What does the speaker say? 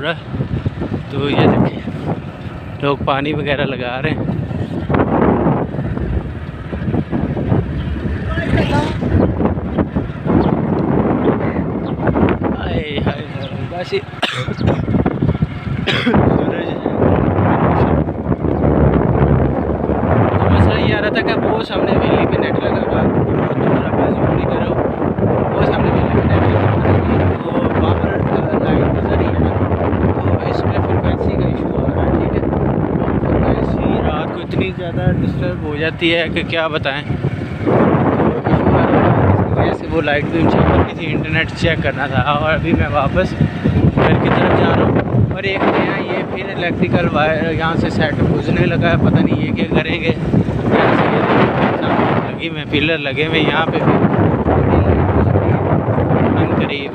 पूरा। तो ये देखिए लोग पानी वगैरह लगा रहे हैं। हाय हाय बासी मसला ये आ रहा था कि वो सामने बिजली पे नेट लगा हुआ, दूसरा बाजी पूरी करो, वो सामने बिजली पे नेट लगा हुआ, वो पावर लाइन नजर ही है ना, तो इसमें फ्रिक्वेंसी का इशू आ रहा है। ठीक है, फ्रिक्वेंसी रात को इतनी ज़्यादा डिस्टर्ब हो जाती है कि क्या बताएं। जैसे वो लाइट भी चेक की थी, इंटरनेट चेक करना था, और अभी मैं वापस घर की तरफ जा रहा हूँ। और एक नया ये फिर इलेक्ट्रिकल वायर यहाँ से सेट गुजरने लगा है, पता नहीं ये क्या करेंगे। लगी में पिलर लगे हुए यहाँ पे भी करीब